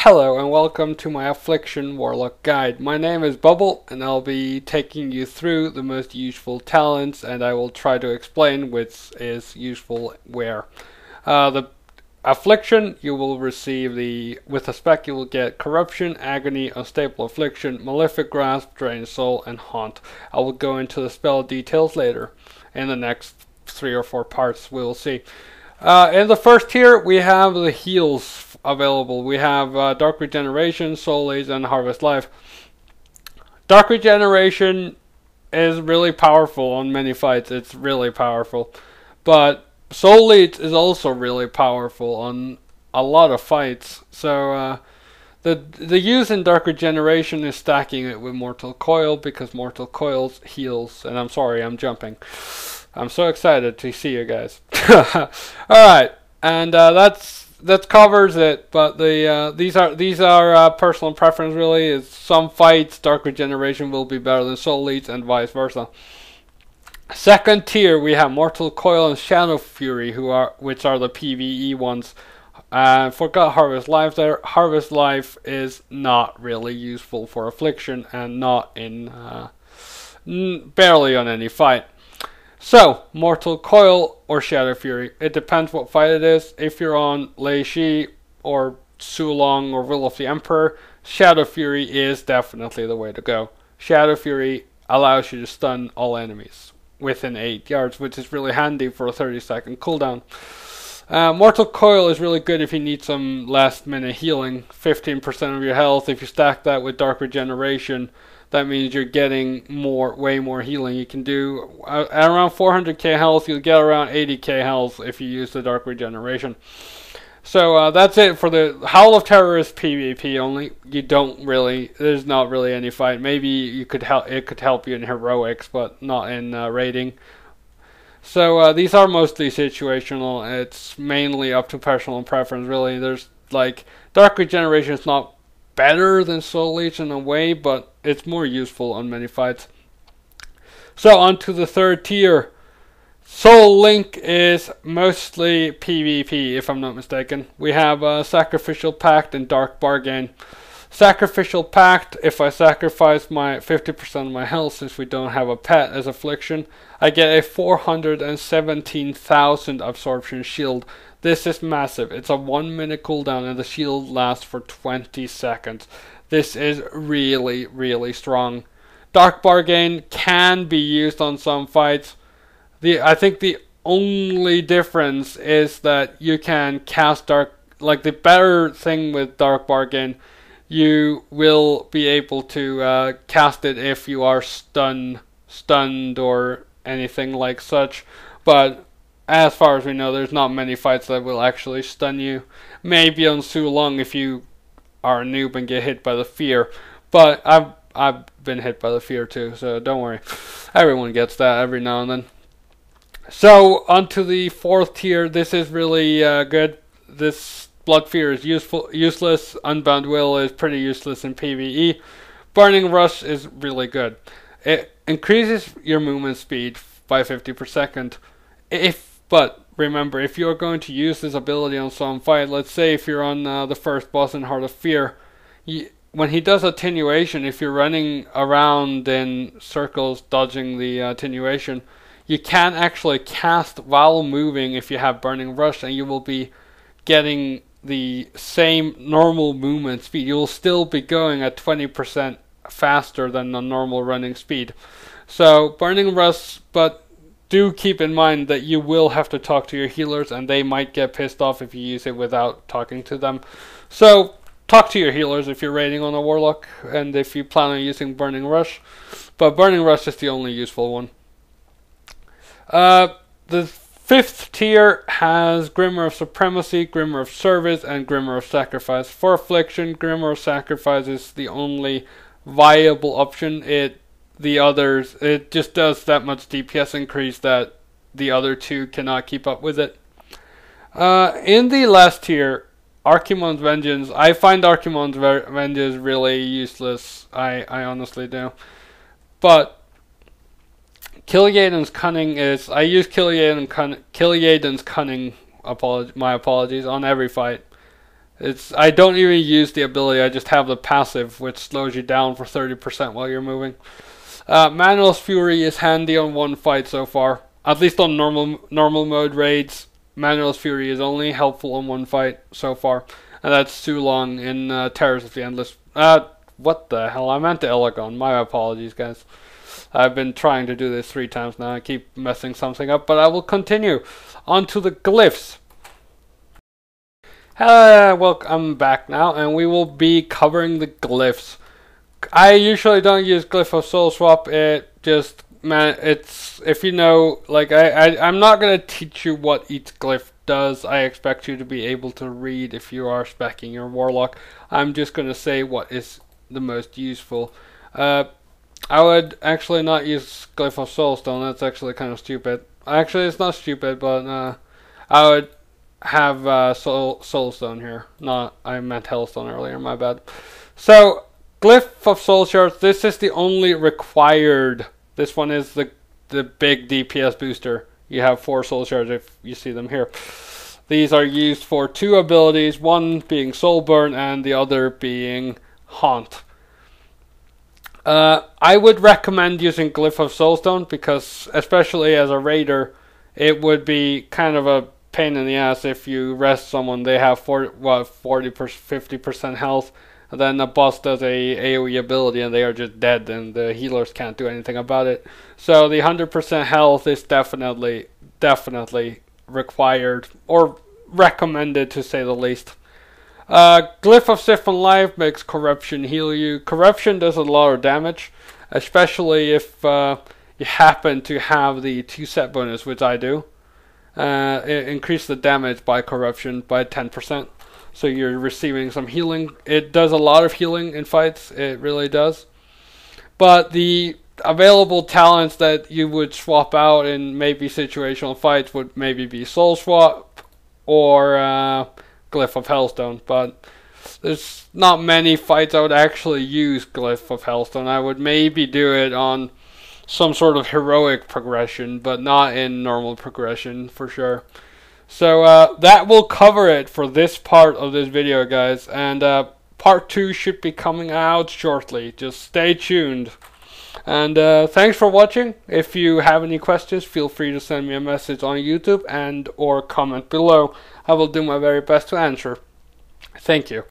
Hello and welcome to my Affliction Warlock guide. My name is Bubble and I'll be taking you through the most useful talents, and I will try to explain which is useful where. The Affliction, you will receive with the spec you will get Corruption, Agony, Unstable Affliction, Malefic Grasp, Drain Soul, and Haunt. I will go into the spell details later. In the next 3 or 4 parts we will see. In the first tier we have the heals available. We have Dark Regeneration, Soul Leech, and Harvest Life. Dark Regeneration is really powerful on many fights. It's really powerful. But Soul Leech is also really powerful on a lot of fights. So the use in Dark Regeneration is stacking it with Mortal Coil, because Mortal Coil heals. And I'm sorry, I'm jumping. I'm so excited to see you guys. Alright, and that covers it, but these are personal preference really. Is some fights Dark Regeneration will be better than Soul Leech and vice versa. Second tier we have Mortal Coil and Shadow Fury, which are the PvE ones. Forgot Harvest Life there. Harvest Life is not really useful for Affliction and not in barely on any fight. So, Mortal Coil or Shadow Fury. It depends what fight it is. If you're on Lei Shi or Sulong or Will of the Emperor, Shadow Fury is definitely the way to go. Shadow Fury allows you to stun all enemies within 8 yards, which is really handy for a 30-second cooldown. Mortal Coil is really good if you need some last minute healing. 15% of your health. If you stack that with Dark Regeneration, that means you're getting way more healing. You can do at around 400k health, you'll get around 80k health if you use the Dark Regeneration. So that's it for the Howl of Terror is PvP only. There's not really any fight. Maybe it could help you in heroics, but not in raiding. So these are mostly situational. It's mainly up to personal preference really. There's like Dark Regeneration is not better than Soul Leech in a way, but it's more useful on many fights. So on to the third tier. Soul Link is mostly PvP if I'm not mistaken. We have Sacrificial Pact and Dark Bargain. Sacrificial Pact, if I sacrifice my 50% of my health, since we don't have a pet as Affliction, I get a 417,000 absorption shield. This is massive. It's a 1-minute cooldown and the shield lasts for 20 seconds. This is really, really strong. Dark Bargain can be used on some fights. I think the only difference is that you can cast the better thing with Dark Bargain, you will be able to cast it if you are stunned or anything like such. But as far as we know, there's not many fights that will actually stun you. Maybe on Sulong if you are a noob and get hit by the fear. But I've been hit by the fear too, so don't worry. Everyone gets that every now and then. So onto the fourth tier. This is really good. This Blood Fear is useless. Unbound Will is pretty useless in PvE. Burning Rush is really good. It increases your movement speed by 50 per second. But remember, if you're going to use this ability on some fight, let's say if you're on the first boss in Heart of Fear, when he does attenuation, if you're running around in circles dodging the attenuation, you can actually cast while moving if you have Burning Rush, and you will be getting the same normal movement speed. You will still be going at 20% faster than the normal running speed. So Burning Rush, but do keep in mind that you will have to talk to your healers, and they might get pissed off if you use it without talking to them. So talk to your healers if you're raiding on a Warlock, and if you plan on using Burning Rush. But Burning Rush is the only useful one. The fifth tier has Grimoire of Supremacy, Grimoire of Service, and Grimoire of Sacrifice. For Affliction, Grimoire of Sacrifice is the only viable option. It just does that much DPS increase that the other two cannot keep up with it. In the last tier, Archimonde's Vengeance. I find Archimonde's Vengeance really useless. I honestly do. But Kil'jaeden's Cunning is... I use Kil'jaeden's Cunning, my apologies, on every fight. I don't even use the ability, I just have the passive, which slows you down for 30% while you're moving. Manual's Fury is handy on one fight so far. At least on normal mode raids, Manual's Fury is only helpful on one fight so far. And that's too long in Terrors of the Endless. What the hell? I meant the Elegon. My apologies, guys. I've been trying to do this 3 times now. I keep messing something up, but I will continue. On to the glyphs. Well, I'm back now, and we will be covering the glyphs. I usually don't use Glyph of Soul Swap. It just, man, it's, if you know, like, I'm not going to teach you what each glyph does. I expect you to be able to read if you are speccing your Warlock. I'm just going to say what is the most useful. I would actually not use Glyph of Soulstone. That's actually kind of stupid. Actually, it's not stupid, but I would have Soulstone here. I meant Hellstone earlier, my bad. So, Glyph of Soul Shards, this is the only required. This one is the big DPS booster. You have 4 Soul Shards if you see them here. These are used for 2 abilities, one being Soulburn and the other being Haunt. I would recommend using Glyph of Soulstone because, especially as a raider, it would be kind of a pain in the ass if you rest someone. They have 50% health, and then the boss does a AoE ability and they are just dead, and the healers can't do anything about it. So the 100% health is definitely required or recommended, to say the least. Glyph of Siphon Life makes Corruption heal you. Corruption does a lot of damage, especially if you happen to have the 2 set bonus, which I do. Increase the damage by Corruption by 10%. So you're receiving some healing. It does a lot of healing in fights. It really does. But the available talents that you would swap out in maybe situational fights would maybe be Soul Swap or Glyph of Hellstone. But there's not many fights I would actually use Glyph of Hellstone. I would maybe do it on some sort of heroic progression, but not in normal progression for sure. So that will cover it for this part of this video, guys, and part 2 should be coming out shortly. Just stay tuned. And thanks for watching. If you have any questions, feel free to send me a message on YouTube and or comment below. I will do my very best to answer. Thank you.